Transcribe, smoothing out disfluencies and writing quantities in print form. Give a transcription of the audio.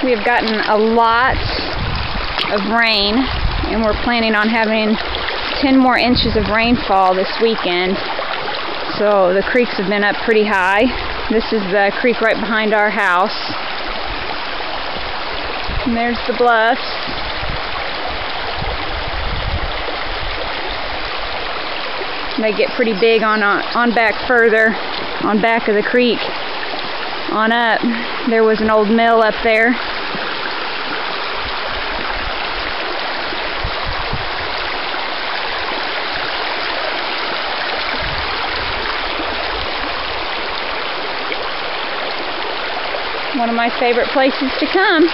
We have gotten a lot of rain, and we're planning on having 10 more inches of rainfall this weekend. So the creeks have been up pretty high. This is the creek right behind our house. And there's the bluffs. They get pretty big on back further, on back of the creek. On up, there was an old mill up there. One of my favorite places to come.